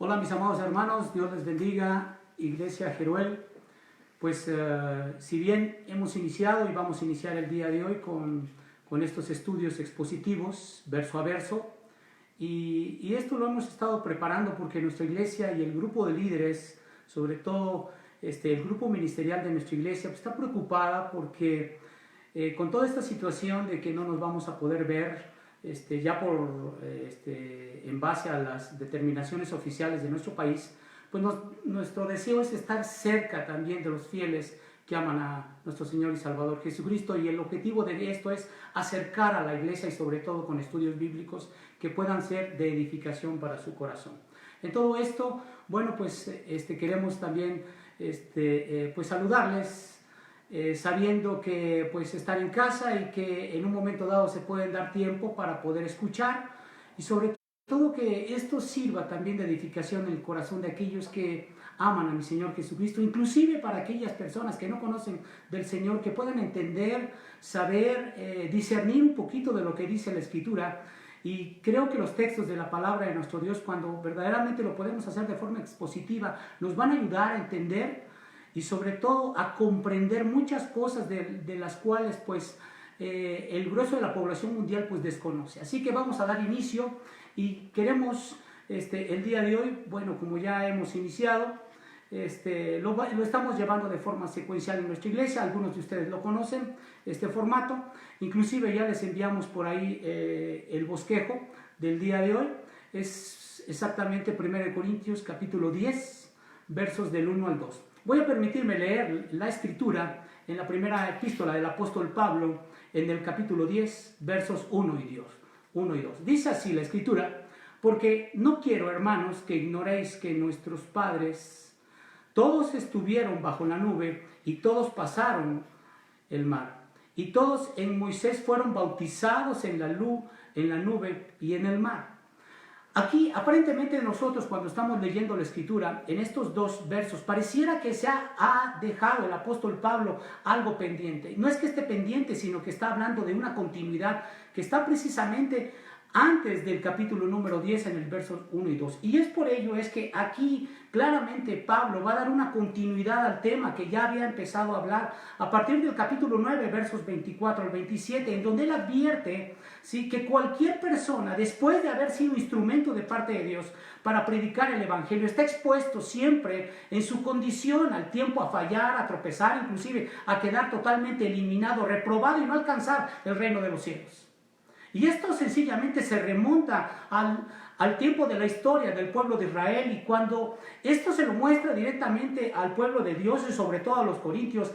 Hola mis amados hermanos, Dios les bendiga, Iglesia Jeruel. Pues si bien hemos iniciado y vamos a iniciar el día de hoy con estos estudios expositivos, verso a verso, y esto lo hemos estado preparando porque nuestra iglesia y el grupo de líderes, sobre todo el grupo ministerial de nuestra iglesia, pues, está preocupada porque con toda esta situación de que no nos vamos a poder ver, en base a las determinaciones oficiales de nuestro país, pues nuestro deseo es estar cerca también de los fieles que aman a nuestro Señor y Salvador Jesucristo, y el objetivo de esto es acercar a la iglesia y sobre todo con estudios bíblicos que puedan ser de edificación para su corazón. En todo esto, bueno, pues queremos también pues saludarles, sabiendo que pues estar en casa y que en un momento dado se pueden dar tiempo para poder escuchar, y sobre todo que esto sirva también de edificación en el corazón de aquellos que aman a mi Señor Jesucristo, inclusive para aquellas personas que no conocen del Señor, que puedan entender, saber, discernir un poquito de lo que dice la Escritura. Y creo que los textos de la palabra de nuestro Dios, cuando verdaderamente lo podemos hacer de forma expositiva, nos van a ayudar a entender y sobre todo a comprender muchas cosas de las cuales pues el grueso de la población mundial pues desconoce. Así que vamos a dar inicio y queremos el día de hoy, bueno, como ya hemos iniciado, lo estamos llevando de forma secuencial en nuestra iglesia. Algunos de ustedes lo conocen, este formato, inclusive ya les enviamos por ahí el bosquejo del día de hoy. Es exactamente 1 Corintios capítulo 10, versos del 1 al 2. Voy a permitirme leer la escritura en la primera epístola del apóstol Pablo, en el capítulo 10, versos 1 y 2. Dice así la escritura: porque no quiero, hermanos, que ignoréis que nuestros padres todos estuvieron bajo la nube y todos pasaron el mar, y todos en Moisés fueron bautizados en la nube y en el mar. Aquí, aparentemente, nosotros cuando estamos leyendo la Escritura, en estos dos versos, pareciera que se ha dejado el apóstol Pablo algo pendiente. No es que esté pendiente, sino que está hablando de una continuidad que está precisamente antes del capítulo número 10, en el verso 1 y 2. Y es por ello es que aquí claramente Pablo va a dar una continuidad al tema que ya había empezado a hablar a partir del capítulo 9, versos 24 al 27, en donde él advierte, ¿sí?, que cualquier persona, después de haber sido instrumento de parte de Dios para predicar el evangelio, está expuesto siempre en su condición al tiempo a fallar, a tropezar, inclusive a quedar totalmente eliminado, reprobado y no alcanzar el reino de los cielos. Y esto sencillamente se remonta al tiempo de la historia del pueblo de Israel, y cuando esto se lo muestra directamente al pueblo de Dios y sobre todo a los corintios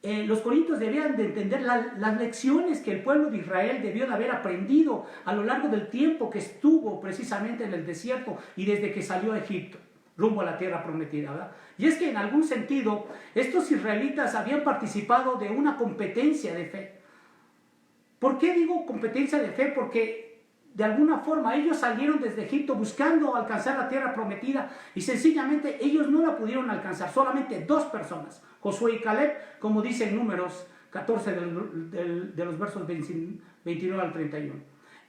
debían de entender las lecciones que el pueblo de Israel debió de haber aprendido a lo largo del tiempo que estuvo precisamente en el desierto y desde que salió a Egipto rumbo a la tierra prometida, ¿verdad? Y es que en algún sentido estos israelitas habían participado de una competencia de fe. ¿Por qué digo competencia de fe? Porque de alguna forma ellos salieron desde Egipto buscando alcanzar la tierra prometida, y sencillamente ellos no la pudieron alcanzar. Solamente dos personas, Josué y Caleb, como dice en Números 14 de los versos 29 al 31.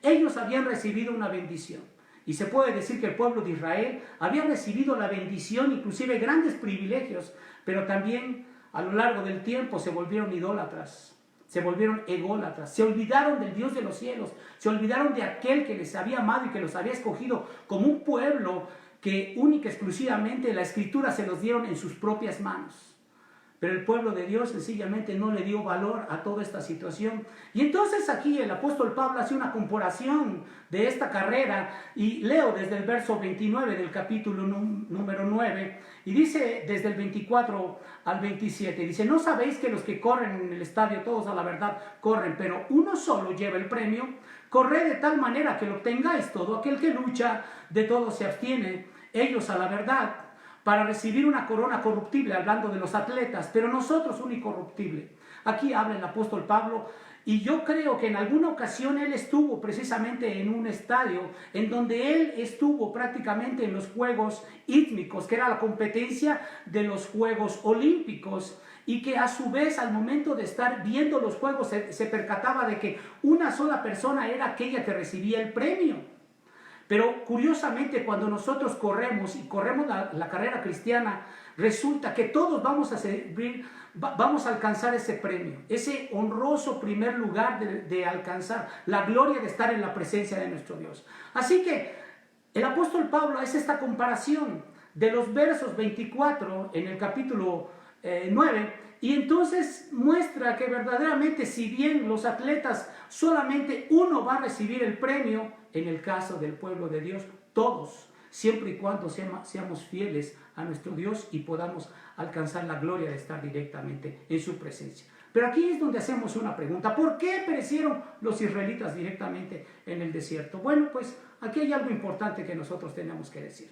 Ellos habían recibido una bendición, y se puede decir que el pueblo de Israel había recibido la bendición, inclusive grandes privilegios, pero también a lo largo del tiempo se volvieron idólatras. Se volvieron ególatras, se olvidaron del Dios de los cielos, se olvidaron de aquel que les había amado y que los había escogido como un pueblo que única y exclusivamente la Escritura se los dieron en sus propias manos. Pero el pueblo de Dios sencillamente no le dio valor a toda esta situación. Y entonces aquí el apóstol Pablo hace una comparación de esta carrera, y leo desde el verso 29 del capítulo número 9, y dice desde el 24 al 27, dice: ¿no sabéis que los que corren en el estadio, todos a la verdad corren, pero uno solo lleva el premio? Corred de tal manera que lo obtengáis todo. Aquel que lucha, de todo se abstiene, ellos a la verdad, para recibir una corona corruptible, hablando de los atletas, pero nosotros un incorruptible. Aquí habla el apóstol Pablo, y yo creo que en alguna ocasión él estuvo precisamente en un estadio en donde él estuvo prácticamente en los Juegos Ítmicos, que era la competencia de los Juegos Olímpicos, y que a su vez al momento de estar viendo los Juegos se percataba de que una sola persona era aquella que recibía el premio. Pero curiosamente, cuando nosotros corremos y corremos la carrera cristiana, resulta que todos vamos a alcanzar ese premio, ese honroso primer lugar de alcanzar la gloria de estar en la presencia de nuestro Dios. Así que el apóstol Pablo hace esta comparación de los versos 24 en el capítulo 9, y entonces muestra que verdaderamente, si bien los atletas solamente uno va a recibir el premio, en el caso del pueblo de Dios, todos, siempre y cuando seamos fieles a nuestro Dios y podamos alcanzar la gloria de estar directamente en su presencia. Pero aquí es donde hacemos una pregunta: ¿por qué perecieron los israelitas directamente en el desierto? Bueno, pues aquí hay algo importante que nosotros tenemos que decir.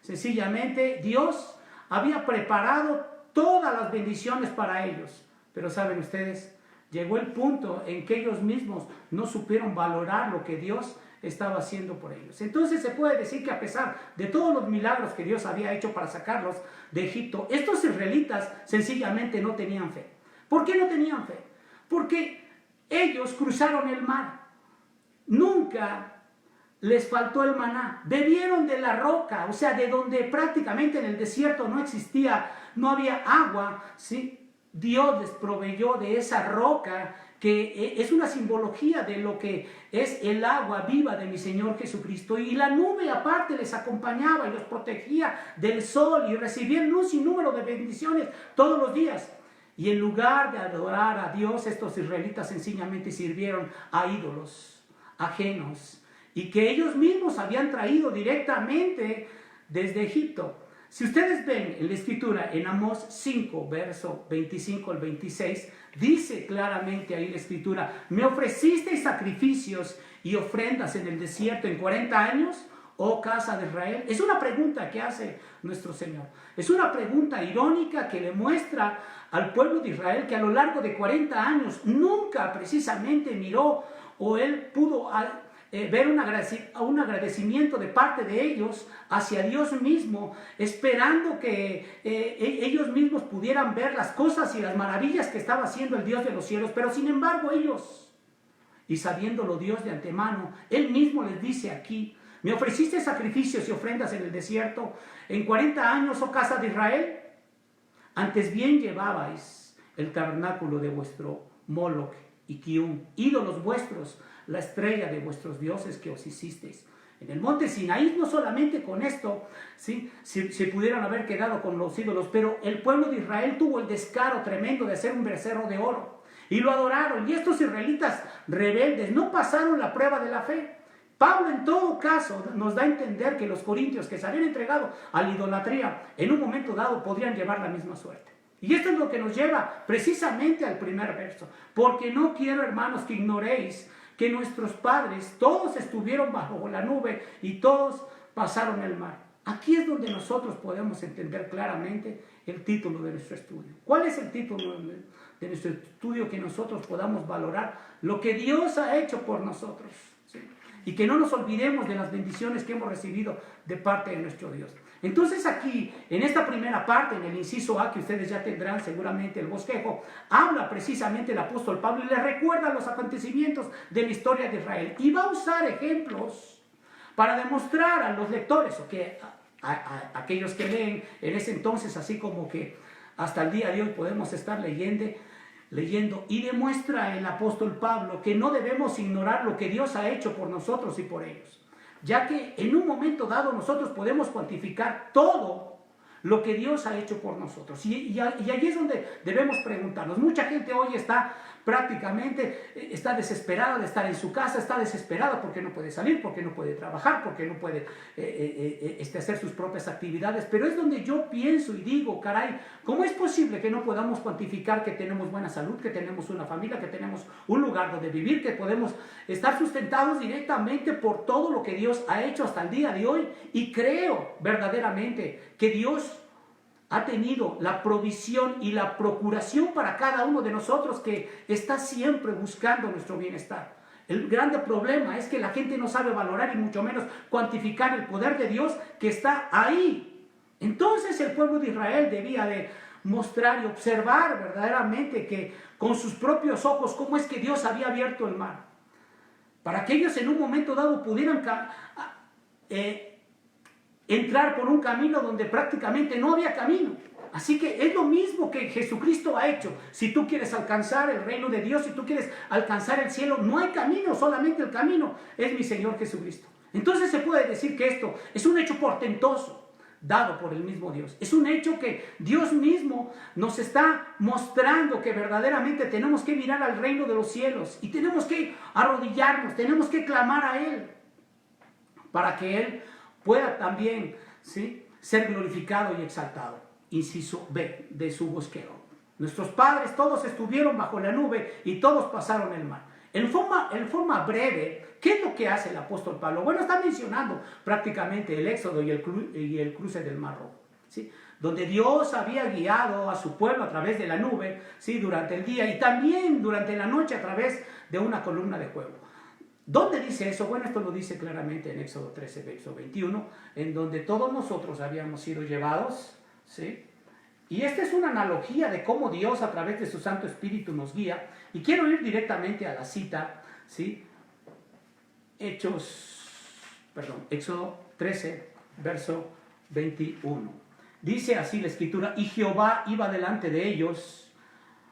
Sencillamente, Dios había preparado todas las bendiciones para ellos, pero saben ustedes, llegó el punto en que ellos mismos no supieron valorar lo que Dios estaba haciendo por ellos. Entonces se puede decir que a pesar de todos los milagros que Dios había hecho para sacarlos de Egipto, estos israelitas sencillamente no tenían fe. ¿Por qué no tenían fe? Porque ellos cruzaron el mar, nunca les faltó el maná, bebieron de la roca, o sea, de donde prácticamente en el desierto no había agua, ¿sí? Dios les proveyó de esa roca, que es una simbología de lo que es el agua viva de mi Señor Jesucristo, y la nube aparte les acompañaba y los protegía del sol, y recibían un sinnúmero de bendiciones todos los días. Y en lugar de adorar a Dios, estos israelitas sencillamente sirvieron a ídolos ajenos, y que ellos mismos habían traído directamente desde Egipto. Si ustedes ven en la escritura, en Amós 5, verso 25 al 26, dice claramente ahí la escritura: me ofrecisteis sacrificios y ofrendas en el desierto en 40 años, oh casa de Israel. Es una pregunta que hace nuestro Señor. Es una pregunta irónica que le muestra al pueblo de Israel que a lo largo de 40 años nunca precisamente miró, o él pudo ver un agradecimiento de parte de ellos hacia Dios mismo, esperando que ellos mismos pudieran ver las cosas y las maravillas que estaba haciendo el Dios de los cielos. Pero sin embargo ellos, y sabiéndolo Dios de antemano, Él mismo les dice aquí: me ofreciste sacrificios y ofrendas en el desierto en 40 años, oh casa de Israel. Antes bien llevabais el tabernáculo de vuestro Moloch y Kium, ídolos vuestros, la estrella de vuestros dioses que os hicisteis en el monte Sinaí. No solamente con esto, ¿sí? se pudieran haber quedado con los ídolos, pero el pueblo de Israel tuvo el descaro tremendo de hacer un becerro de oro y lo adoraron. Y estos israelitas rebeldes no pasaron la prueba de la fe. Pablo en todo caso nos da a entender que los corintios que se habían entregado a la idolatría en un momento dado podrían llevar la misma suerte. Y esto es lo que nos lleva precisamente al primer verso: porque no quiero, hermanos, que ignoréis que nuestros padres todos estuvieron bajo la nube y todos pasaron el mar. Aquí es donde nosotros podemos entender claramente el título de nuestro estudio. ¿Cuál es el título de nuestro estudio? Que nosotros podamos valorar lo que Dios ha hecho por nosotros, ¿sí? Y que no nos olvidemos de las bendiciones que hemos recibido de parte de nuestro Dios. Entonces aquí, en esta primera parte, en el inciso A, que ustedes ya tendrán seguramente el bosquejo, habla precisamente el apóstol Pablo y les recuerda los acontecimientos de la historia de Israel. Y va a usar ejemplos para demostrar a los lectores, o que a aquellos que leen en ese entonces, así como que hasta el día de hoy podemos estar leyendo, y demuestra el apóstol Pablo que no debemos ignorar lo que Dios ha hecho por nosotros y por ellos, ya que en un momento dado nosotros podemos cuantificar todo lo que Dios ha hecho por nosotros. Y allí es donde debemos preguntarnos. Mucha gente hoy está desesperada de estar en su casa, está desesperada porque no puede salir, porque no puede trabajar, porque no puede hacer sus propias actividades. Pero es donde yo pienso y digo: caray, ¿cómo es posible que no podamos cuantificar que tenemos buena salud, que tenemos una familia, que tenemos un lugar donde vivir, que podemos estar sustentados directamente por todo lo que Dios ha hecho hasta el día de hoy? Y creo verdaderamente que Dios ha tenido la provisión y la procuración para cada uno de nosotros, que está siempre buscando nuestro bienestar. El grande problema es que la gente no sabe valorar y mucho menos cuantificar el poder de Dios que está ahí. Entonces el pueblo de Israel debía de mostrar y observar verdaderamente que con sus propios ojos cómo es que Dios había abierto el mar, para que ellos en un momento dado pudieran entrar por un camino donde prácticamente no había camino. Así que es lo mismo que Jesucristo ha hecho. Si tú quieres alcanzar el reino de Dios, si tú quieres alcanzar el cielo, no hay camino, solamente el camino es mi Señor Jesucristo. Entonces se puede decir que esto es un hecho portentoso dado por el mismo Dios. Es un hecho que Dios mismo nos está mostrando que verdaderamente tenemos que mirar al reino de los cielos y tenemos que arrodillarnos, tenemos que clamar a Él para que Él pueda también, ¿sí?, ser glorificado y exaltado. Inciso B de su bosquero. Nuestros padres todos estuvieron bajo la nube y todos pasaron el mar. En forma breve, ¿qué es lo que hace el apóstol Pablo? Bueno, está mencionando prácticamente el éxodo y el cruce del Mar Rojo, ¿sí?, donde Dios había guiado a su pueblo a través de la nube, ¿sí?, durante el día y también durante la noche a través de una columna de fuego. ¿Dónde dice eso? Bueno, esto lo dice claramente en Éxodo 13, verso 21, en donde todos nosotros habíamos sido llevados, ¿sí? Y esta es una analogía de cómo Dios a través de su Santo Espíritu nos guía. Y quiero ir directamente a la cita, ¿sí? Éxodo 13, verso 21. Dice así la Escritura: y Jehová iba delante de ellos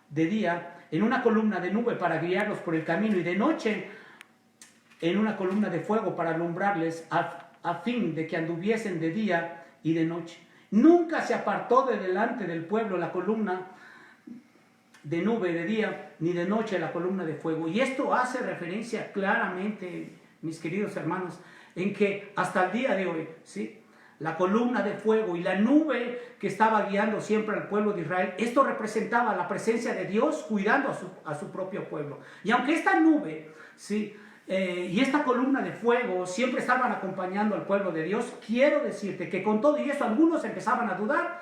de día en una columna de nube para guiarlos por el camino, y de noche en una columna de fuego para alumbrarles, a fin de que anduviesen de día y de noche. Nunca se apartó de delante del pueblo la columna de nube de día, ni de noche la columna de fuego. Y esto hace referencia claramente, mis queridos hermanos, en que hasta el día de hoy, ¿sí?, la columna de fuego y la nube que estaba guiando siempre al pueblo de Israel, esto representaba la presencia de Dios cuidando a su propio pueblo. Y aunque esta nube, ¿sí?, y esta columna de fuego siempre estaban acompañando al pueblo de Dios, quiero decirte que con todo y eso algunos empezaban a dudar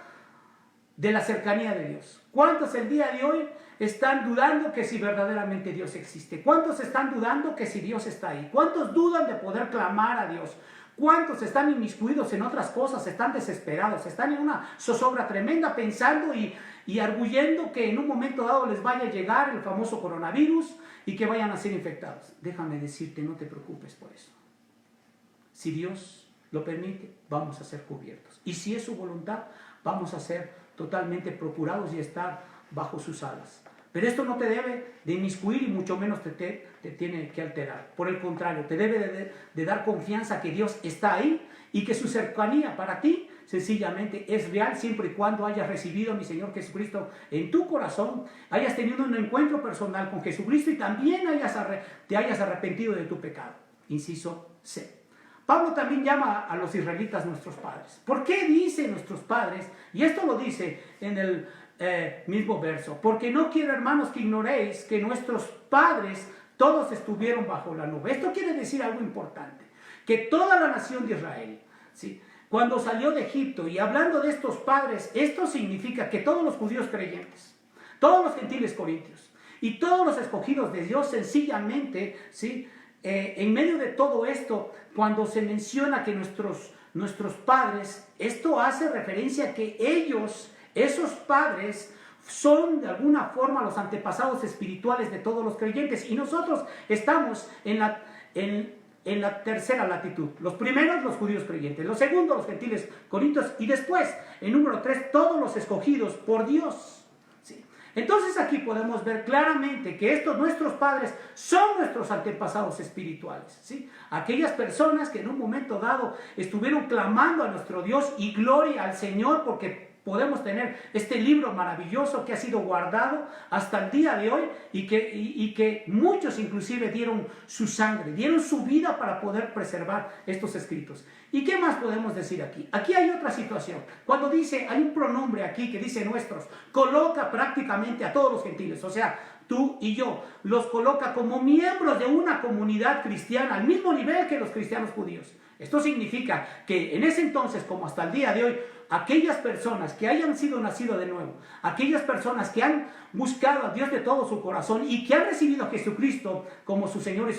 de la cercanía de Dios. ¿Cuántos el día de hoy están dudando que si verdaderamente Dios existe? ¿Cuántos están dudando que si Dios está ahí? ¿Cuántos dudan de poder clamar a Dios? ¿Cuántos están inmiscuidos en otras cosas? Están desesperados, están en una zozobra tremenda pensando y arguyendo que en un momento dado les vaya a llegar el famoso coronavirus y que vayan a ser infectados. Déjame decirte, no te preocupes por eso. Si Dios lo permite, vamos a ser cubiertos. Y si es su voluntad, vamos a ser totalmente procurados y estar bajo sus alas. Pero esto no te debe de inmiscuir y mucho menos te tiene que alterar. Por el contrario, te debe de dar confianza que Dios está ahí y que su cercanía para ti sencillamente es real, siempre y cuando hayas recibido a mi Señor Jesucristo en tu corazón, hayas tenido un encuentro personal con Jesucristo y también te hayas arrepentido de tu pecado. Inciso C. Pablo también llama a los israelitas nuestros padres. ¿Por qué dice nuestros padres? Y esto lo dice en el mismo verso. Porque no quiero, hermanos, que ignoréis que nuestros padres todos estuvieron bajo la nube. Esto quiere decir algo importante. Que toda la nación de Israel, ¿sí?, cuando salió de Egipto, y hablando de estos padres, esto significa que todos los judíos creyentes, todos los gentiles corintios y todos los escogidos de Dios sencillamente, ¿sí?, en medio de todo esto, cuando se menciona que nuestros padres, esto hace referencia a que ellos, esos padres, son de alguna forma los antepasados espirituales de todos los creyentes, y nosotros estamos en la tercera latitud. Los primeros, los judíos creyentes; los segundos, los gentiles corintios; y después, en número 3, todos los escogidos por Dios. ¿Sí? Entonces aquí podemos ver claramente que estos nuestros padres son nuestros antepasados espirituales, ¿sí? Aquellas personas que en un momento dado estuvieron clamando a nuestro Dios, y gloria al Señor porque podemos tener este libro maravilloso que ha sido guardado hasta el día de hoy, y que muchos inclusive dieron su sangre, dieron su vida para poder preservar estos escritos. ¿Y qué más podemos decir aquí? Aquí hay otra situación. Cuando dice, hay un pronombre aquí que dice nuestros, coloca prácticamente a todos los gentiles, o sea, tú y yo, los coloca como miembros de una comunidad cristiana al mismo nivel que los cristianos judíos. Esto significa que en ese entonces, como hasta el día de hoy, aquellas personas que hayan sido nacidos de nuevo, aquellas personas que han buscado a Dios de todo su corazón y que han recibido a Jesucristo como su Señor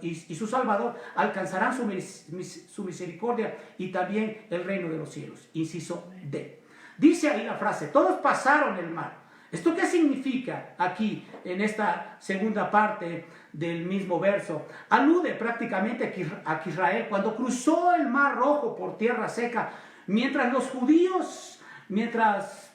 y su Salvador, alcanzarán su misericordia y también el reino de los cielos. Inciso D. Dice ahí la frase, todos pasaron el mar. ¿Esto qué significa aquí en esta segunda parte del mismo verso? Alude prácticamente a que Israel, cuando cruzó el Mar Rojo por tierra seca, mientras los judíos, mientras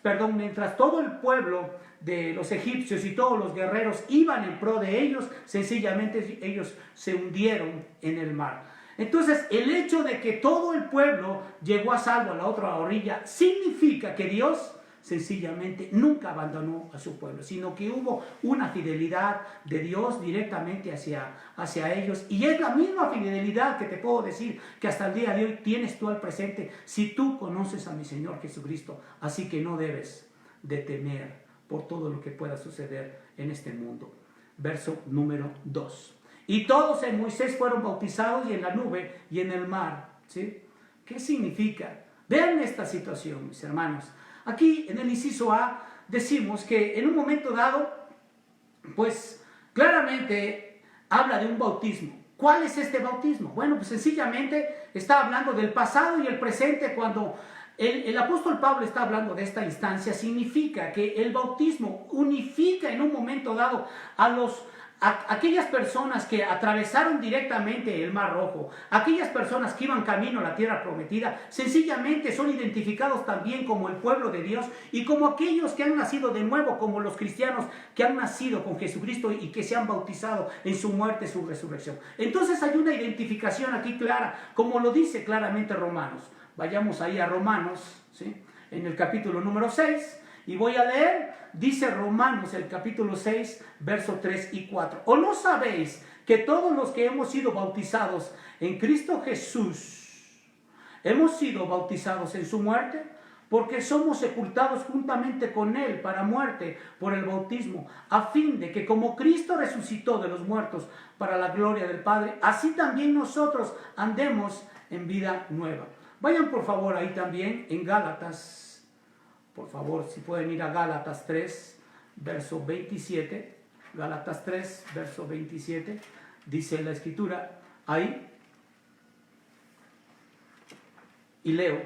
todo el pueblo de los egipcios y todos los guerreros iban en pro de ellos, sencillamente ellos se hundieron en el mar. Entonces, el hecho de que todo el pueblo llegó a salvo a la otra orilla significa que Dios sencillamente nunca abandonó a su pueblo, sino que hubo una fidelidad de Dios directamente hacia ellos. Y es la misma fidelidad que te puedo decir que hasta el día de hoy tienes tú al presente si tú conoces a mi Señor Jesucristo. Así que no debes de temer por todo lo que pueda suceder en este mundo. Verso número 2. Y todos en Moisés fueron bautizados y en la nube y en el mar. ¿Sí? ¿Qué significa? Vean esta situación, mis hermanos. Aquí en el inciso A decimos que en un momento dado, pues claramente habla de un bautismo. ¿Cuál es este bautismo? Bueno, pues sencillamente está hablando del pasado y el presente. Cuando el apóstol Pablo está hablando de esta instancia, significa que el bautismo unifica en un momento dado a aquellas personas que atravesaron directamente el Mar Rojo, aquellas personas que iban camino a la tierra prometida, sencillamente son identificados también como el pueblo de Dios y como aquellos que han nacido de nuevo, como los cristianos que han nacido con Jesucristo y que se han bautizado en su muerte, su resurrección. Entonces hay una identificación aquí clara, como lo dice claramente Romanos. Vayamos ahí a Romanos, ¿sí? En el capítulo número 6. Y voy a leer, dice Romanos, el capítulo 6, versos 3 y 4. ¿O no sabéis que todos los que hemos sido bautizados en Cristo Jesús, hemos sido bautizados en su muerte? Porque somos sepultados juntamente con Él para muerte por el bautismo, a fin de que como Cristo resucitó de los muertos para la gloria del Padre, así también nosotros andemos en vida nueva. Vayan por favor ahí también en Gálatas. Por favor, si pueden ir a Gálatas 3, verso 27. Gálatas 3, verso 27. Dice la Escritura ahí. Y leo.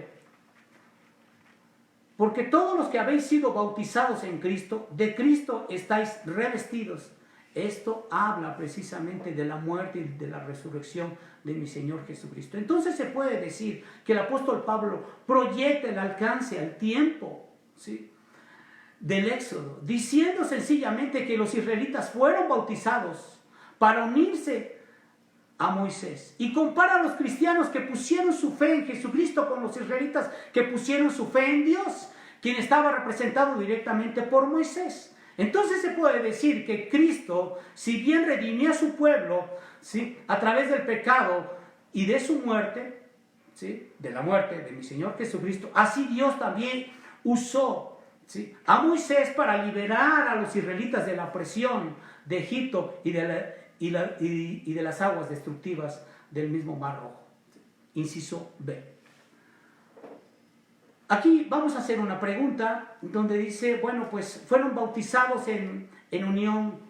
Porque todos los que habéis sido bautizados en Cristo, de Cristo estáis revestidos. Esto habla precisamente de la muerte y de la resurrección de mi Señor Jesucristo. Entonces se puede decir que el apóstol Pablo proyecta el alcance al tiempo, ¿sí?, del Éxodo, diciendo sencillamente que los israelitas fueron bautizados para unirse a Moisés, y compara a los cristianos que pusieron su fe en Jesucristo con los israelitas que pusieron su fe en Dios, quien estaba representado directamente por Moisés. Entonces se puede decir que Cristo, si bien redimió a su pueblo, ¿sí?, a través del pecado y de su muerte, ¿sí?, de la muerte de mi Señor Jesucristo, así Dios también usó, ¿sí?, a Moisés para liberar a los israelitas de la opresión de Egipto y de las aguas destructivas del mismo Mar Rojo. Inciso B. Aquí vamos a hacer una pregunta donde dice, bueno, pues fueron bautizados en unión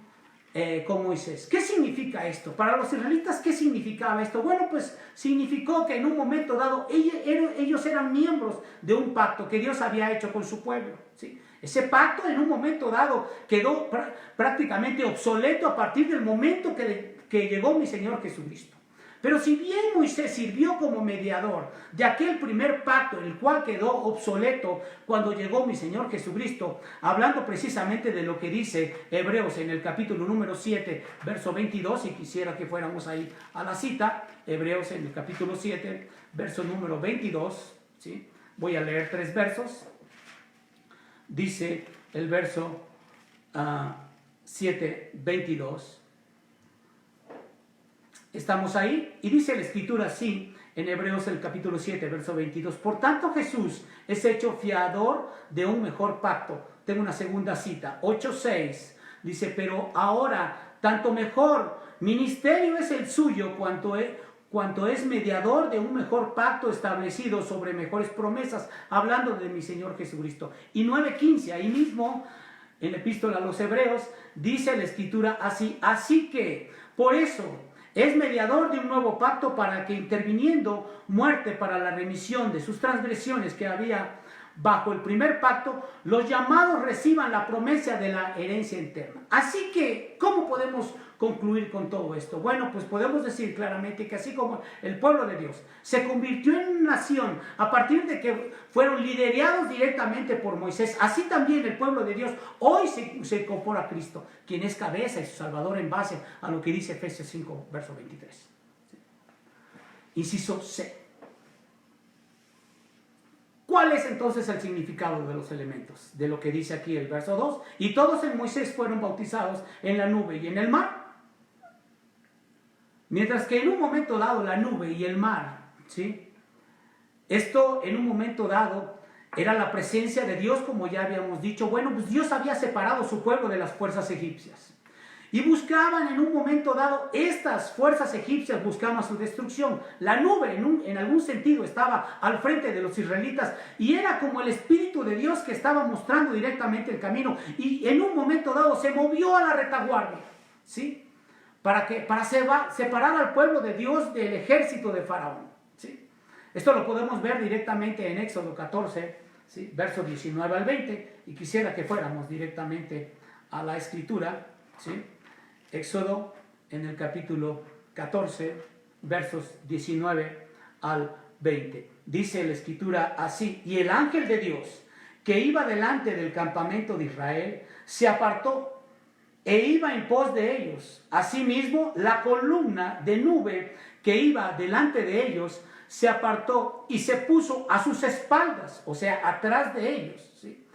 con Moisés. ¿Qué significa esto? Para los israelitas, ¿qué significaba esto? Bueno, pues significó que en un momento dado ellos eran miembros de un pacto que Dios había hecho con su pueblo, ¿sí? Ese pacto en un momento dado quedó prácticamente obsoleto a partir del momento que llegó mi Señor Jesucristo. Pero si bien Moisés sirvió como mediador de aquel primer pacto, el cual quedó obsoleto cuando llegó mi Señor Jesucristo, hablando precisamente de lo que dice Hebreos en el capítulo número 7, verso 22, y quisiera que fuéramos ahí a la cita, Hebreos en el capítulo 7, verso número 22, ¿sí? Voy a leer 3 versos. Dice el verso 7, 22. Estamos ahí y dice la Escritura así en Hebreos el capítulo 7, verso 22. Por tanto Jesús es hecho fiador de un mejor pacto. Tengo una segunda cita, 8, 6. Dice, pero ahora tanto mejor ministerio es el suyo cuanto es mediador de un mejor pacto establecido sobre mejores promesas, hablando de mi Señor Jesucristo. Y 9:15, ahí mismo en la epístola a los Hebreos, dice la Escritura así que, por eso, es mediador de un nuevo pacto para que, interviniendo muerte para la remisión de sus transgresiones que había bajo el primer pacto, los llamados reciban la promesa de la herencia eterna. Así que, ¿cómo podemos concluir con todo esto? Bueno, pues podemos decir claramente que así como el pueblo de Dios se convirtió en nación a partir de que fueron liderados directamente por Moisés, así también el pueblo de Dios hoy se incorpora a Cristo, quien es cabeza y su Salvador, en base a lo que dice Efesios 5, verso 23. Inciso C. ¿Cuál es entonces el significado de los elementos? De lo que dice aquí el verso 2. Y todos en Moisés fueron bautizados en la nube y en el mar. Mientras que en un momento dado la nube y el mar, ¿sí? Esto en un momento dado era la presencia de Dios, como ya habíamos dicho. Bueno, pues Dios había separado su pueblo de las fuerzas egipcias. Y buscaban en un momento dado, estas fuerzas egipcias buscaban su destrucción. La nube en algún sentido estaba al frente de los israelitas y era como el Espíritu de Dios que estaba mostrando directamente el camino. Y en un momento dado se movió a la retaguardia, ¿sí? Para separar al pueblo de Dios del ejército de Faraón, ¿sí? Esto lo podemos ver directamente en Éxodo 14, ¿sí? Verso 19 al 20. Y quisiera que fuéramos directamente a la escritura, ¿sí? Éxodo en el capítulo 14, versos 19 al 20. Dice la escritura así: y el ángel de Dios que iba delante del campamento de Israel se apartó e iba en pos de ellos. Asimismo, la columna de nube que iba delante de ellos se apartó y se puso a sus espaldas, o sea, atrás de ellos, ¿sí?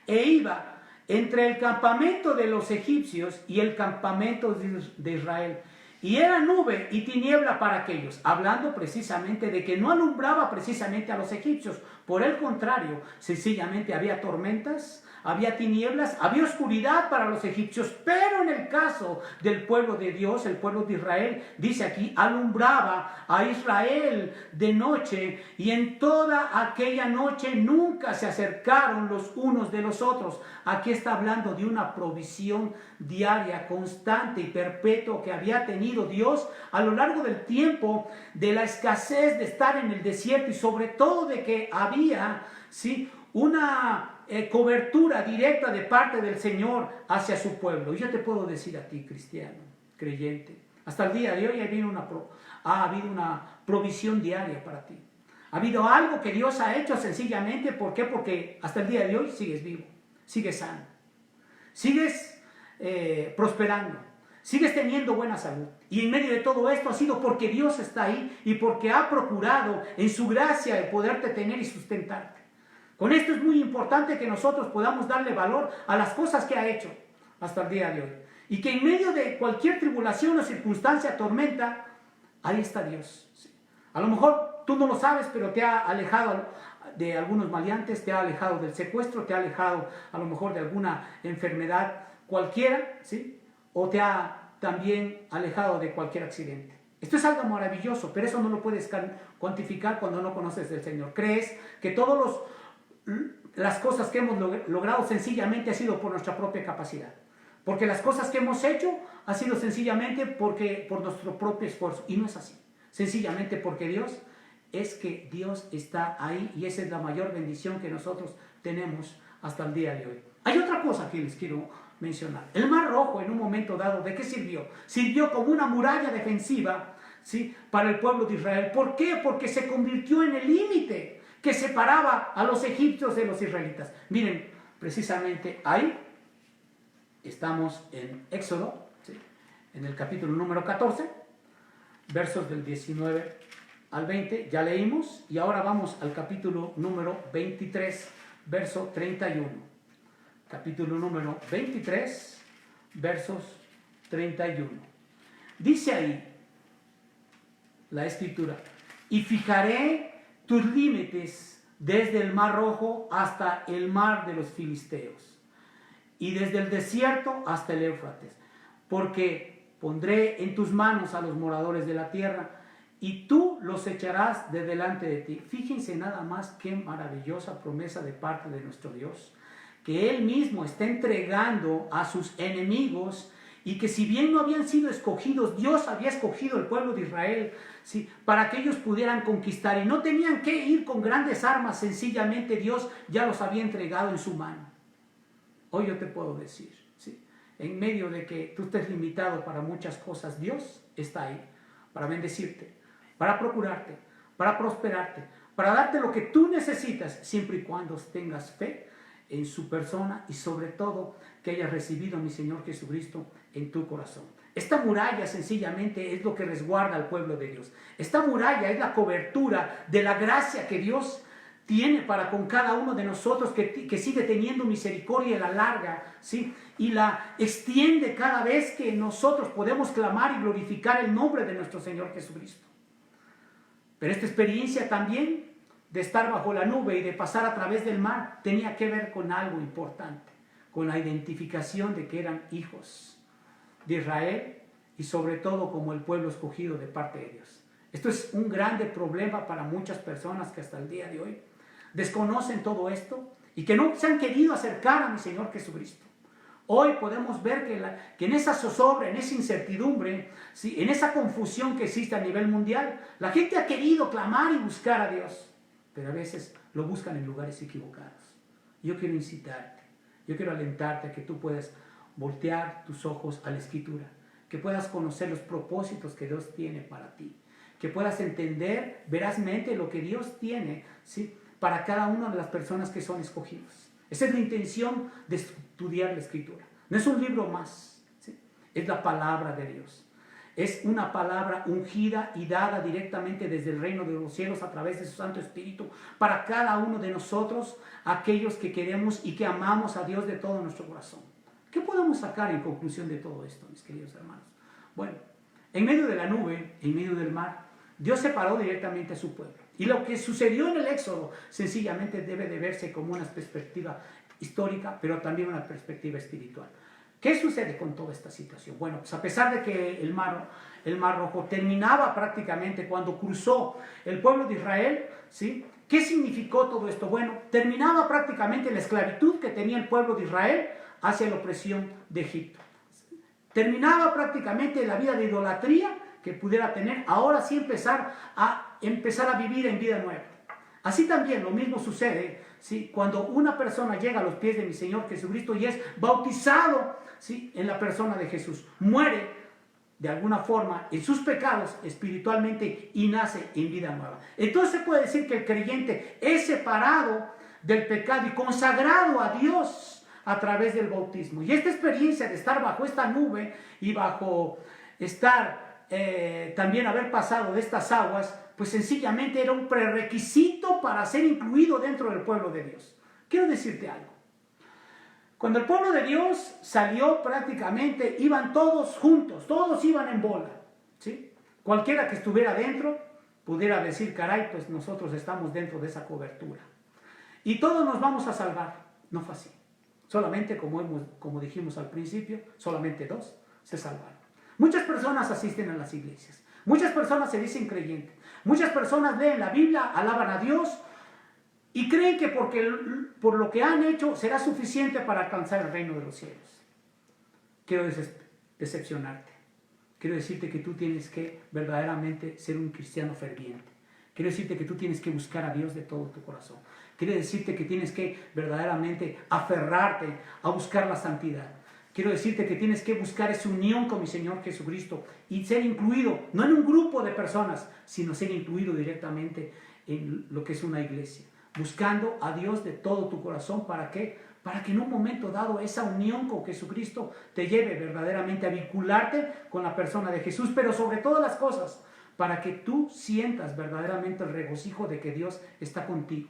E iba entre el campamento de los egipcios y el campamento de Israel. Y era nube y tiniebla para aquellos, hablando precisamente de que no alumbraba precisamente a los egipcios. Por el contrario, sencillamente había tormentas, había tinieblas, había oscuridad para los egipcios, pero en el caso del pueblo de Dios, el pueblo de Israel, dice aquí, alumbraba a Israel de noche, y en toda aquella noche nunca se acercaron los unos de los otros. Aquí está hablando de una provisión diaria, constante y perpetua que había tenido Dios a lo largo del tiempo, de la escasez de estar en el desierto y sobre todo de que había, ¿sí?, una cobertura directa de parte del Señor hacia su pueblo. Y yo te puedo decir a ti, cristiano, creyente, hasta el día de hoy ha habido una provisión diaria para ti. Ha habido algo que Dios ha hecho sencillamente. ¿Por qué? Porque hasta el día de hoy sigues vivo, sigues sano, sigues prosperando, sigues teniendo buena salud. Y en medio de todo esto ha sido porque Dios está ahí y porque ha procurado en su gracia el poderte tener y sustentarte. Con esto es muy importante que nosotros podamos darle valor a las cosas que ha hecho hasta el día de hoy. Y que en medio de cualquier tribulación o circunstancia, tormenta, ahí está Dios. ¿Sí? A lo mejor tú no lo sabes, pero te ha alejado de algunos maleantes, te ha alejado del secuestro, te ha alejado a lo mejor de alguna enfermedad cualquiera, ¿sí? O te ha también alejado de cualquier accidente. Esto es algo maravilloso, pero eso no lo puedes cuantificar cuando no conoces del Señor. Crees que las cosas que hemos logrado sencillamente ha sido por nuestra propia capacidad, porque las cosas que hemos hecho ha sido sencillamente por nuestro propio esfuerzo, y no es así. Sencillamente porque Dios está ahí, y esa es la mayor bendición que nosotros tenemos hasta el día de hoy. Hay otra cosa que les quiero mencionar. El Mar Rojo, en un momento dado, ¿de qué sirvió? Sirvió como una muralla defensiva, ¿sí?, para el pueblo de Israel. ¿Por qué? Porque se convirtió en el límite que separaba a los egipcios de los israelitas. Miren, precisamente ahí estamos en Éxodo, ¿sí?, en el capítulo número 14, versos del 19 al 20, ya leímos, y ahora vamos al capítulo número 23, verso 31. Capítulo número 23, versos 31. Dice ahí la escritura: y fijaré tus límites desde el Mar Rojo hasta el mar de los filisteos, y desde el desierto hasta el Éufrates, porque pondré en tus manos a los moradores de la tierra, y tú los echarás de delante de ti. Fíjense nada más qué maravillosa promesa de parte de nuestro Dios, que Él mismo está entregando a sus enemigos y que si bien no habían sido escogidos, Dios había escogido el pueblo de Israel, ¿sí?, para que ellos pudieran conquistar y no tenían que ir con grandes armas, sencillamente Dios ya los había entregado en su mano. Hoy yo te puedo decir, ¿sí?, en medio de que tú estés limitado para muchas cosas, Dios está ahí para bendecirte, para procurarte, para prosperarte, para darte lo que tú necesitas, siempre y cuando tengas fe en su persona y sobre todo que hayas recibido a mi Señor Jesucristo en tu corazón. Esta muralla sencillamente es lo que resguarda al pueblo de Dios. Esta muralla es la cobertura de la gracia que Dios tiene para con cada uno de nosotros, que sigue teniendo misericordia y la larga, ¿sí?, y la extiende cada vez que nosotros podemos clamar y glorificar el nombre de nuestro Señor Jesucristo. Pero esta experiencia también de estar bajo la nube y de pasar a través del mar tenía que ver con algo importante, con la identificación de que eran hijos de Israel y sobre todo como el pueblo escogido de parte de Dios. Esto es un grande problema para muchas personas que hasta el día de hoy desconocen todo esto y que no se han querido acercar a mi Señor Jesucristo. Hoy podemos ver que en esa zozobra, en esa incertidumbre, ¿sí?, en esa confusión que existe a nivel mundial, la gente ha querido clamar y buscar a Dios, pero a veces lo buscan en lugares equivocados. Yo quiero incitarte, yo quiero alentarte a que tú puedas voltear tus ojos a la Escritura, que puedas conocer los propósitos que Dios tiene para ti, que puedas entender verazmente lo que Dios tiene, ¿sí?, para cada una de las personas que son escogidas. Esa es la intención de estudiar la Escritura. No es un libro más, ¿sí?, es la palabra de Dios. Es una palabra ungida y dada directamente desde el reino de los cielos a través de su Santo Espíritu para cada uno de nosotros, aquellos que queremos y que amamos a Dios de todo nuestro corazón. ¿Qué podemos sacar en conclusión de todo esto, mis queridos hermanos? Bueno, en medio de la nube, en medio del mar, Dios separó directamente a su pueblo. Y lo que sucedió en el Éxodo sencillamente debe de verse como una perspectiva histórica, pero también una perspectiva espiritual. ¿Qué sucede con toda esta situación? Bueno, pues a pesar de que el Mar Rojo terminaba prácticamente cuando cruzó el pueblo de Israel, ¿sí?, ¿qué significó todo esto? Bueno, terminaba prácticamente la esclavitud que tenía el pueblo de Israel hacia la opresión de Egipto. Terminaba prácticamente la vida de idolatría que pudiera tener, ahora sí empezar a vivir en vida nueva. Así también lo mismo sucede, ¿sí?, cuando una persona llega a los pies de mi Señor Jesucristo y es bautizado, ¿sí?, en la persona de Jesús, muere de alguna forma en sus pecados espiritualmente y nace en vida nueva. Entonces se puede decir que el creyente es separado del pecado y consagrado a Dios a través del bautismo. Y esta experiencia de estar bajo esta nube y bajo también haber pasado de estas aguas, pues sencillamente era un prerequisito para ser incluido dentro del pueblo de Dios. Quiero decirte algo. Cuando el pueblo de Dios salió prácticamente, iban todos juntos, todos iban en bola, ¿sí? Cualquiera que estuviera dentro pudiera decir, caray, pues nosotros estamos dentro de esa cobertura. Y todos nos vamos a salvar. No fue así. Solamente, como dijimos al principio, solamente 2 se salvaron. Muchas personas asisten a las iglesias. Muchas personas se dicen creyentes. Muchas personas leen la Biblia, alaban a Dios y creen que por lo que han hecho será suficiente para alcanzar el reino de los cielos. Quiero decepcionarte. Quiero decirte que tú tienes que verdaderamente ser un cristiano ferviente. Quiero decirte que tú tienes que buscar a Dios de todo tu corazón. Quiero decirte que tienes que verdaderamente aferrarte a buscar la santidad. Quiero decirte que tienes que buscar esa unión con mi Señor Jesucristo y ser incluido, no en un grupo de personas, sino ser incluido directamente en lo que es una iglesia. Buscando a Dios de todo tu corazón. ¿Para qué? Para que en un momento dado esa unión con Jesucristo te lleve verdaderamente a vincularte con la persona de Jesús, pero sobre todas las cosas, para que tú sientas verdaderamente el regocijo de que Dios está contigo.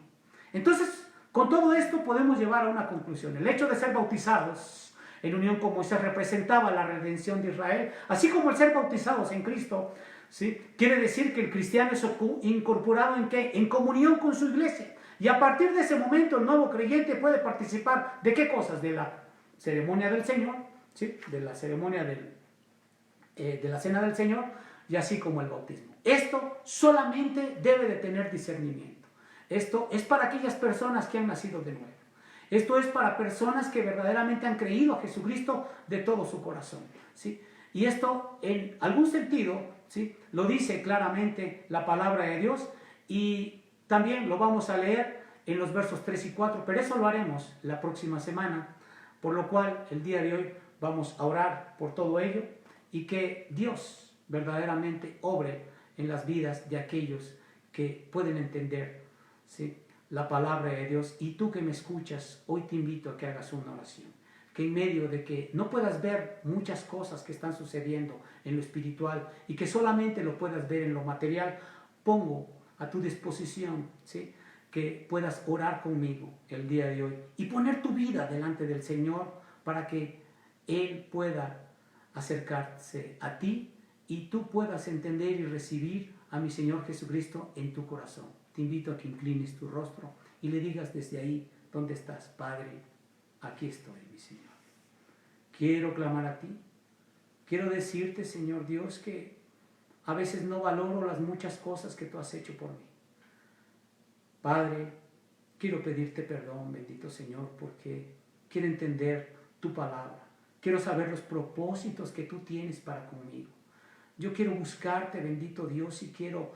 Entonces, con todo esto podemos llevar a una conclusión. El hecho de ser bautizados en unión con Moisés representaba la redención de Israel, así como el ser bautizados en Cristo, ¿sí?, quiere decir que el cristiano es incorporado ¿en qué? En comunión con su iglesia. Y a partir de ese momento el nuevo creyente puede participar ¿de qué cosas? De la ceremonia del Señor, ¿sí?, de la ceremonia de la cena del Señor, y así como el bautismo. Esto solamente debe de tener discernimiento. Esto es para aquellas personas que han nacido de nuevo. Esto es para personas que verdaderamente han creído a Jesucristo de todo su corazón. ¿sí? Y esto, en algún sentido, ¿sí?, lo dice claramente la palabra de Dios, y también lo vamos a leer en los versos 3 y 4, pero eso lo haremos la próxima semana, por lo cual el día de hoy vamos a orar por todo ello, y que Dios verdaderamente obre en las vidas de aquellos que pueden entender, ¿sí?, la palabra de Dios. Y tú que me escuchas, hoy te invito a que hagas una oración, que en medio de que no puedas ver muchas cosas que están sucediendo en lo espiritual y que solamente lo puedas ver en lo material, pongo a tu disposición, ¿sí?, que puedas orar conmigo el día de hoy y poner tu vida delante del Señor para que Él pueda acercarse a ti y tú puedas entender y recibir a mi Señor Jesucristo en tu corazón. Te invito a que inclines tu rostro y le digas desde ahí donde estás: Padre, aquí estoy, mi Señor. Quiero clamar a ti. Quiero decirte, Señor Dios, que a veces no valoro las muchas cosas que tú has hecho por mí. Padre, quiero pedirte perdón, bendito Señor, porque quiero entender tu palabra. Quiero saber los propósitos que tú tienes para conmigo. Yo quiero buscarte, bendito Dios, y quiero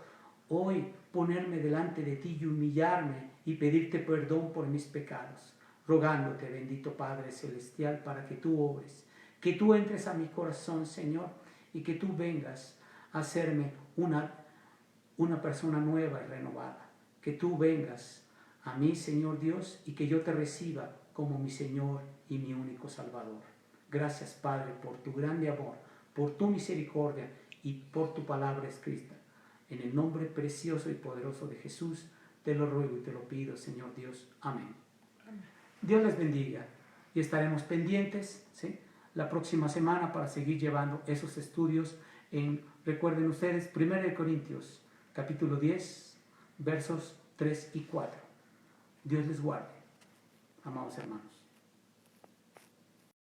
hoy ponerme delante de ti y humillarme y pedirte perdón por mis pecados, rogándote, bendito Padre Celestial, para que tú obres, que tú entres a mi corazón, Señor, y que tú vengas a hacerme una persona nueva y renovada, que tú vengas a mí, Señor Dios, y que yo te reciba como mi Señor y mi único Salvador. Gracias, Padre, por tu grande amor, por tu misericordia y por tu palabra escrita. En el nombre precioso y poderoso de Jesús, te lo ruego y te lo pido, Señor Dios. Amén. Dios les bendiga y estaremos pendientes, ¿sí?, la próxima semana para seguir llevando esos estudios recuerden ustedes, 1 Corintios, capítulo 10, versos 3 y 4. Dios les guarde, amados hermanos.